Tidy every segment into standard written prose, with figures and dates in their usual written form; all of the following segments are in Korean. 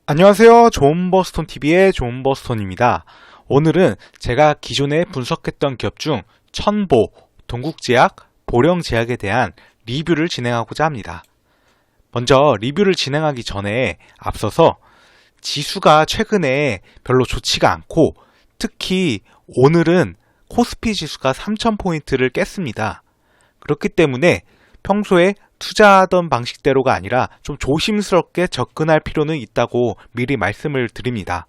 안녕하세요. 좋은버스톤TV의 좋은버스톤입니다. 오늘은 제가 기존에 분석했던 기업 중 천보, 동국제약, 보령제약에 대한 리뷰를 진행하고자 합니다. 먼저 리뷰를 진행하기 전에 앞서서 지수가 최근에 별로 좋지가 않고 특히 오늘은 코스피 지수가 3000포인트를 깼습니다. 그렇기 때문에 평소에 투자하던 방식대로가 아니라 좀 조심스럽게 접근할 필요는 있다고 미리 말씀을 드립니다.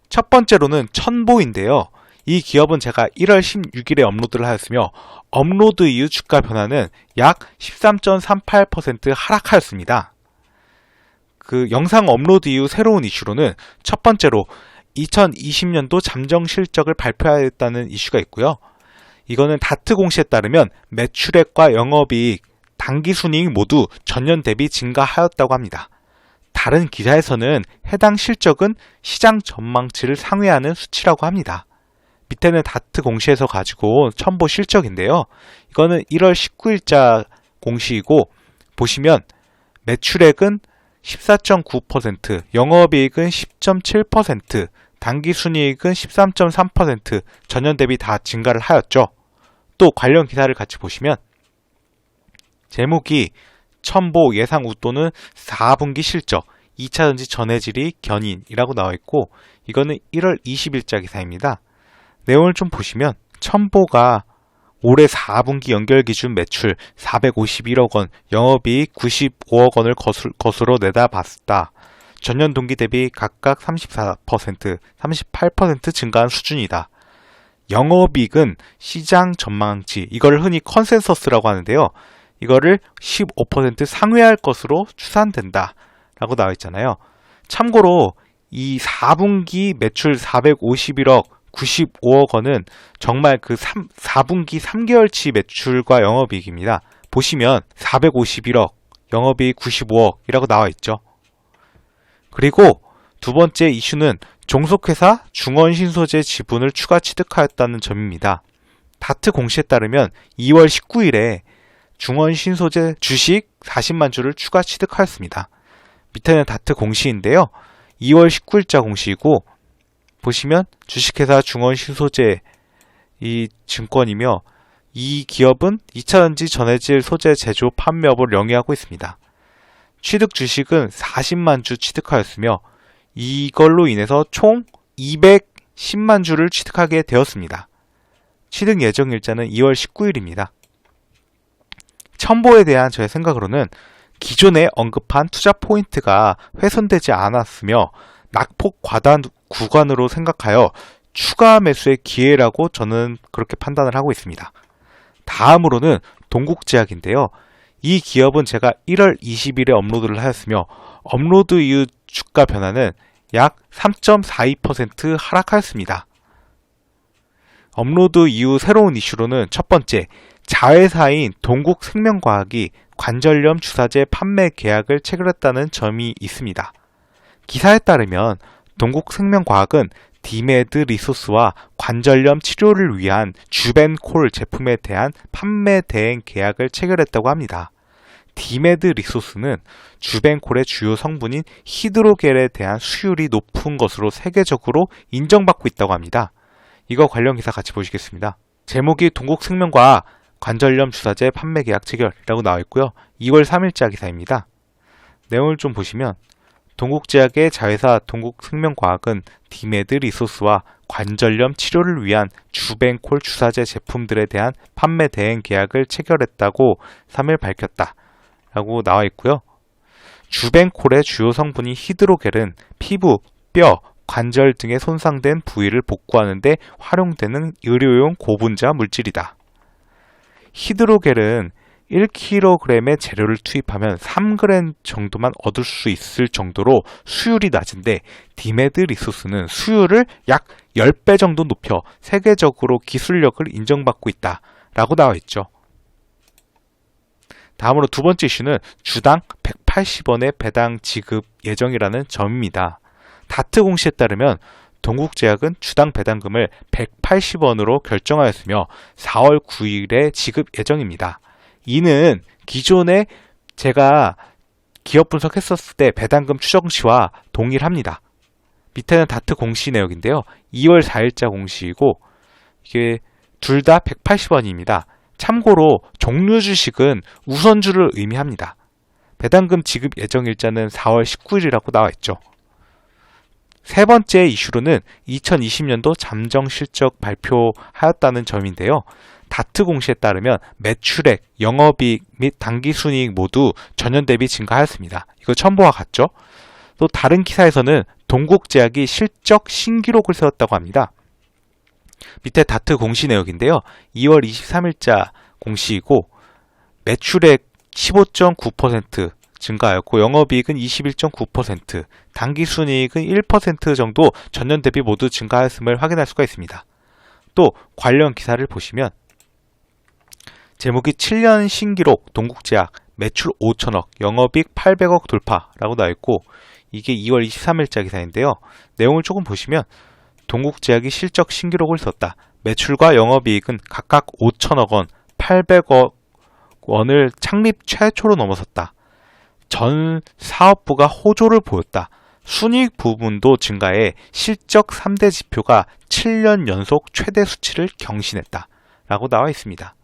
첫 번째로는 천보인데요. 이 기업은 제가 1월 16일에 업로드를 하였으며 업로드 이후 주가 변화는 약 13.38% 하락하였습니다. 그 영상 업로드 이후 새로운 이슈로는 첫 번째로 2020년도 잠정 실적을 발표하였다는 이슈가 있고요. 이거는 다트 공시에 따르면 매출액과 영업이익, 당기순이익 모두 전년 대비 증가하였다고 합니다. 다른 기사에서는 해당 실적은 시장 전망치를 상회하는 수치라고 합니다. 밑에는 다트 공시에서 가지고 천보 실적인데요. 이거는 1월 19일자 공시이고 보시면 매출액은 14.9%, 영업이익은 10.7%, 당기순이익은 13.3% 전년 대비 다 증가를 하였죠. 또 관련 기사를 같이 보시면 제목이 천보 예상 웃도는 4분기 실적 2차전지 전해질이 견인이라고 나와 있고 이거는 1월 20일자 기사입니다. 내용을 좀 보시면 천보가 올해 4분기 연결 기준 매출 451억 원, 영업이익 95억 원을 거스로 내다봤다. 전년 동기 대비 각각 34%, 38% 증가한 수준이다. 영업이익은 시장 전망치, 이걸 흔히 컨센서스라고 하는데요. 이거를 15% 상회할 것으로 추산된다 라고 나와 있잖아요. 참고로 이 4분기 매출 451억 95억 원은 정말 그 4분기 3개월치 매출과 영업이익입니다. 보시면 451억, 영업이익 95억이라고 나와 있죠. 그리고 두 번째 이슈는 종속회사 중원신소재 지분을 추가 취득하였다는 점입니다. 다트 공시에 따르면 2월 19일에 중원신소재 주식 40만 주를 추가 취득하였습니다. 밑에는 다트 공시인데요. 2월 19일자 공시이고 보시면 주식회사 중원신소재 이 증권이며 이 기업은 2차전지 전해질 소재 제조 판매업을 영위하고 있습니다. 취득 주식은 40만 주 취득하였으며 이걸로 인해서 총 210만 주를 취득하게 되었습니다. 취득 예정 일자는 2월 19일입니다. 천보에 대한 저의 생각으로는 기존에 언급한 투자 포인트가 훼손되지 않았으며 낙폭 과다 구간으로 생각하여 추가 매수의 기회라고 저는 그렇게 판단을 하고 있습니다. 다음으로는 동국제약인데요. 이 기업은 제가 1월 20일에 업로드를 하였으며 업로드 이후 주가 변화는 약 3.42% 하락하였습니다. 업로드 이후 새로운 이슈로는 첫 번째, 자회사인 동국생명과학이 관절염 주사제 판매 계약을 체결했다는 점이 있습니다. 기사에 따르면 동국생명과학은 디메드 리소스와 관절염 치료를 위한 주벤콜 제품에 대한 판매 대행 계약을 체결했다고 합니다. 디메드 리소스는 주벤콜의 주요 성분인 히드로겔에 대한 수율이 높은 것으로 세계적으로 인정받고 있다고 합니다. 이거 관련 기사 같이 보시겠습니다. 제목이 동국생명과학 관절염 주사제 판매 계약 체결이라고 나와 있고요. 2월 3일자 기사입니다. 내용을 좀 보시면 동국제약의 자회사 동국생명과학은 디메드 리소스와 관절염 치료를 위한 주벤콜 주사제 제품들에 대한 판매 대행 계약을 체결했다고 3일 밝혔다 라고 나와 있고요. 주벤콜의 주요 성분인 히드로겔은 피부, 뼈, 관절 등의 손상된 부위를 복구하는 데 활용되는 의료용 고분자 물질이다. 히드로겔은 1kg의 재료를 투입하면 3g 정도만 얻을 수 있을 정도로 수율이 낮은데 디메드 리소스는 수율을 약 10배 정도 높여 세계적으로 기술력을 인정받고 있다 라고 나와 있죠. 다음으로 두 번째 이슈는 주당 180원의 배당 지급 예정이라는 점입니다. 다트 공시에 따르면 동국제약은 주당 배당금을 180원으로 결정하였으며 4월 9일에 지급 예정입니다. 이는 기존에 제가 기업 분석했었을 때 배당금 추정치와 동일합니다. 밑에는 다트 공시 내역인데요. 2월 4일자 공시이고 이게 둘 다 180원입니다. 참고로 종료 주식은 우선주를 의미합니다. 배당금 지급 예정 일자는 4월 19일이라고 나와 있죠. 세 번째 이슈로는 2020년도 잠정 실적 발표하였다는 점인데요. 다트 공시에 따르면 매출액, 영업이익 및 당기순이익 모두 전년 대비 증가하였습니다. 이거 첨부와 같죠? 또 다른 기사에서는 동국제약이 실적 신기록을 세웠다고 합니다. 밑에 다트 공시 내역인데요. 2월 23일자 공시이고 매출액 15.9% 증가하였고 영업이익은 21.9%, 당기순이익은 1% 정도 전년 대비 모두 증가하였음을 확인할 수가 있습니다. 또 관련 기사를 보시면 제목이 7년 신기록 동국제약 매출 5천억, 영업이익 800억 돌파라고 나와 있고 이게 2월 23일자 기사인데요. 내용을 조금 보시면 동국제약이 실적 신기록을 썼다. 매출과 영업이익은 각각 5천억 원, 800억 원을 창립 최초로 넘어섰다. 전 사업부가 호조를 보였다. 순이익 부분도 증가해 실적 3대 지표가 7년 연속 최대 수치를 경신했다. 라고 나와 있습니다.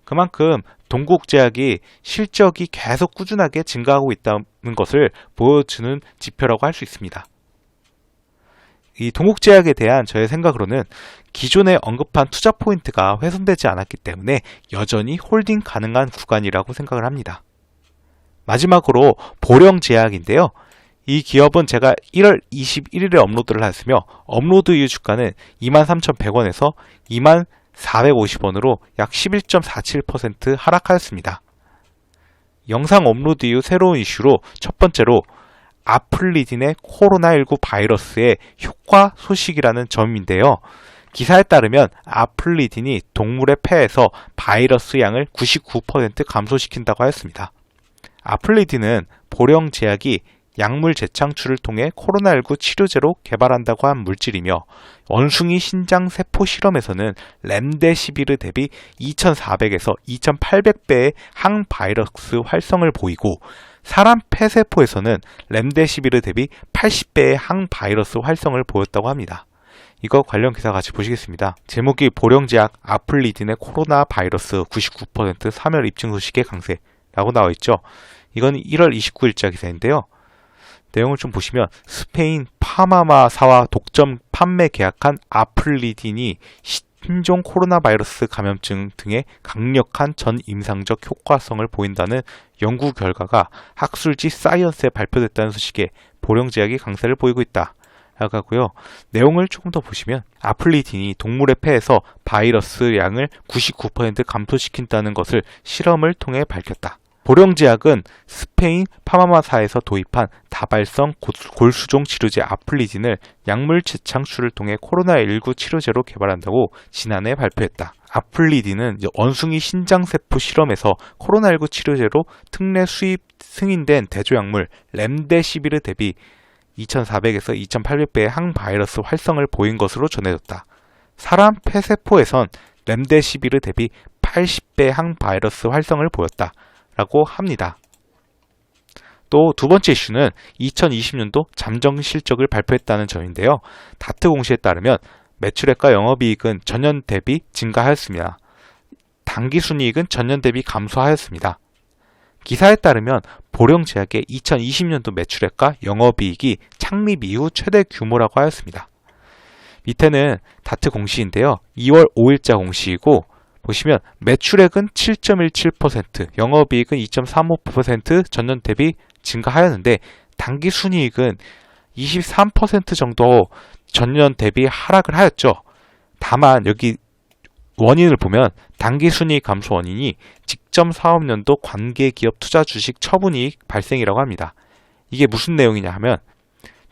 그만큼 동국제약이 실적이 계속 꾸준하게 증가하고 있다는 것을 보여주는 지표라고 할 수 있습니다. 이 동국제약에 대한 저의 생각으로는 기존에 언급한 투자 포인트가 훼손되지 않았기 때문에 여전히 홀딩 가능한 구간이라고 생각을 합니다. 마지막으로 보령제약인데요. 이 기업은 제가 1월 21일에 업로드를 했으며 업로드 이후 주가는 23,100원에서 2450원으로 약 11.47% 하락하였습니다. 영상 업로드 이후 새로운 이슈로 첫 번째로 아플리딘의 코로나19 바이러스의 효과 소식이라는 점인데요. 기사에 따르면 아플리딘이 동물의 폐에서 바이러스 양을 99% 감소시킨다고 하였습니다. 아플리딘은 보령제약이 약물 재창출을 통해 코로나19 치료제로 개발한다고 한 물질이며 원숭이 신장세포 실험에서는 렘데시비르 대비 2400에서 2800배의 항바이러스 활성을 보이고 사람 폐세포에서는 렘데시비르 대비 80배의 항바이러스 활성을 보였다고 합니다. 이거 관련 기사 같이 보시겠습니다. 제목이 보령제약 아플리딘의 코로나 바이러스 99% 3월 입증 소식의 강세라고 나와 있죠. 이건 1월 29일자 기사인데요. 내용을 좀 보시면 스페인 파마마사와 독점 판매 계약한 아플리딘이 신종 코로나 바이러스 감염증 등의 강력한 전임상적 효과성을 보인다는 연구 결과가 학술지 사이언스에 발표됐다는 소식에 보령제약이 강세를 보이고 있다. 라고 하고요. 내용을 조금 더 보시면 아플리딘이 동물의 폐에서 바이러스 양을 99% 감소시킨다는 것을 실험을 통해 밝혔다. 보령제약은 스페인 파마마사에서 도입한 다발성 골수종 치료제 아플리딘을 약물 재창출을 통해 코로나19 치료제로 개발한다고 지난해 발표했다. 아플리딘은 원숭이 신장세포 실험에서 코로나19 치료제로 특례 수입 승인된 대조약물 렘데시비르 대비 2400에서 2800배의 항바이러스 활성을 보인 것으로 전해졌다. 사람 폐세포에선 렘데시비르 대비 80배 항바이러스 활성을 보였다. 라고 합니다. 또 두 번째 이슈는 2020년도 잠정 실적을 발표했다는 점인데요. 다트 공시에 따르면 매출액과 영업이익은 전년 대비 증가하였습니다. 당기순이익은 전년 대비 감소하였습니다. 기사에 따르면 보령제약의 2020년도 매출액과 영업이익이 창립 이후 최대 규모라고 하였습니다. 밑에는 다트 공시인데요. 2월 5일자 공시이고 보시면 매출액은 7.17%, 영업이익은 2.35% 전년 대비 증가하였는데 당기순이익은 23% 정도 전년 대비 하락을 하였죠. 다만 여기 원인을 보면 당기순이익 감소 원인이 직전 사업년도 관계기업 투자 주식 처분이익 발생이라고 합니다. 이게 무슨 내용이냐 하면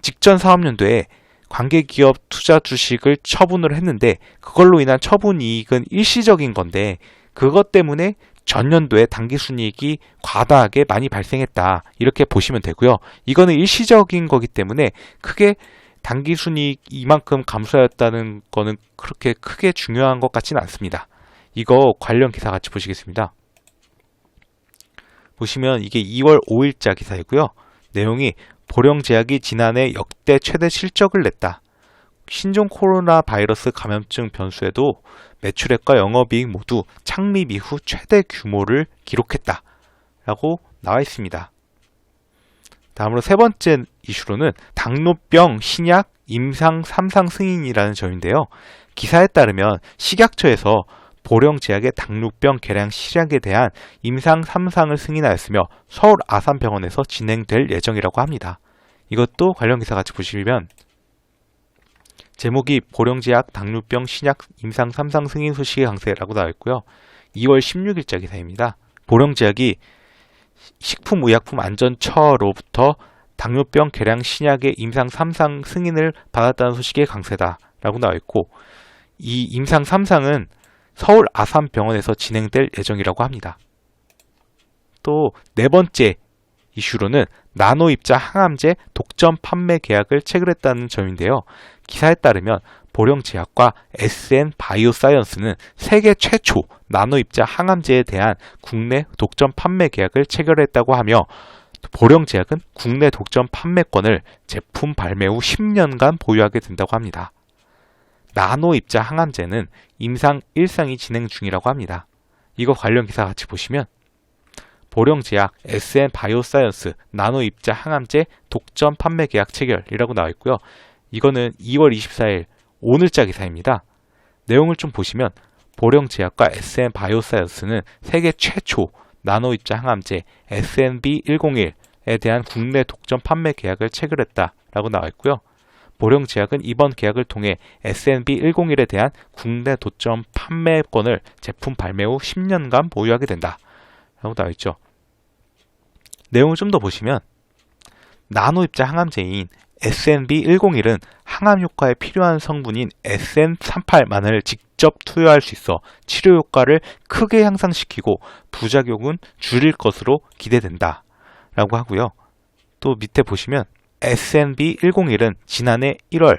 직전 사업년도에 관계기업 투자 주식을 처분을 했는데 그걸로 인한 처분이익은 일시적인 건데 그것 때문에 전년도에 당기순이익이 과다하게 많이 발생했다. 이렇게 보시면 되고요. 이거는 일시적인 거기 때문에 크게 당기순이익 이만큼 감소하였다는 거는 그렇게 크게 중요한 것 같지는 않습니다. 이거 관련 기사 같이 보시겠습니다. 보시면 이게 2월 5일자 기사이고요. 내용이 보령제약이 지난해 역대 최대 실적을 냈다. 신종 코로나 바이러스 감염증 변수에도 매출액과 영업이익 모두 창립 이후 최대 규모를 기록했다. 라고 나와 있습니다. 다음으로 세 번째 이슈로는 당뇨병 신약 임상 3상 승인이라는 점인데요. 기사에 따르면 식약처에서 보령제약의 당뇨병 계량 신약에 대한 임상 3상을 승인하였으며 서울 아산병원에서 진행될 예정이라고 합니다. 이것도 관련 기사 같이 보시면 제목이 보령제약 당뇨병 신약 임상 3상 승인 소식의 강세라고 나와 있고요. 2월 16일자 기사입니다. 보령제약이 식품의약품안전처로부터 당뇨병 계량 신약의 임상 3상 승인을 받았다는 소식의 강세다라고 나와 있고, 이 임상 3상은 서울 아산병원에서 진행될 예정이라고 합니다. 또 네 번째 이슈로는 나노입자 항암제 독점 판매 계약을 체결했다는 점인데요. 기사에 따르면 보령제약과 SN바이오사이언스는 세계 최초 나노입자 항암제에 대한 국내 독점 판매 계약을 체결했다고 하며, 보령제약은 국내 독점 판매권을 제품 발매 후 10년간 보유하게 된다고 합니다. 나노입자 항암제는 임상 1상이 진행 중이라고 합니다. 이거 관련 기사 같이 보시면 보령제약, SN바이오사이언스, 나노입자 항암제 독점 판매 계약 체결이라고 나와 있고요. 이거는 2월 24일 오늘자 기사입니다. 내용을 좀 보시면 보령제약과 SN바이오사이언스는 세계 최초 나노입자 항암제 SNB101에 대한 국내 독점 판매 계약을 체결했다라고 나와 있고요. 보령제약은 이번 계약을 통해 SNB101에 대한 국내 독점 판매권을 제품 발매 후 10년간 보유하게 된다라고 나와 있죠. 내용을 좀 더 보시면 나노입자 항암제인 SNB101은 항암 효과에 필요한 성분인 SN38만을 직접 투여할 수 있어 치료 효과를 크게 향상시키고 부작용은 줄일 것으로 기대된다 라고 하고요. 또 밑에 보시면 SNB101은 지난해 1월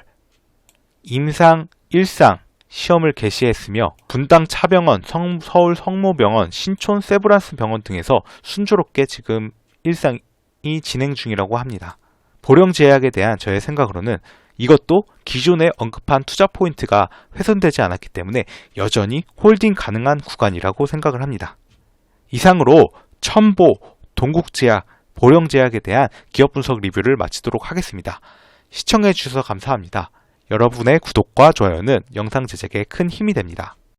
임상 1상 시험을 개시했으며 분당 차병원, 서울 성모병원, 신촌 세브란스 병원 등에서 순조롭게 지금 1상이 진행 중이라고 합니다. 보령제약에 대한 저의 생각으로는 이것도 기존에 언급한 투자 포인트가 훼손되지 않았기 때문에 여전히 홀딩 가능한 구간이라고 생각을 합니다. 이상으로 첨보, 동국제약, 보령제약에 대한 기업 분석 리뷰를 마치도록 하겠습니다. 시청해 주셔서 감사합니다. 여러분의 구독과 좋아요는 영상 제작에 큰 힘이 됩니다.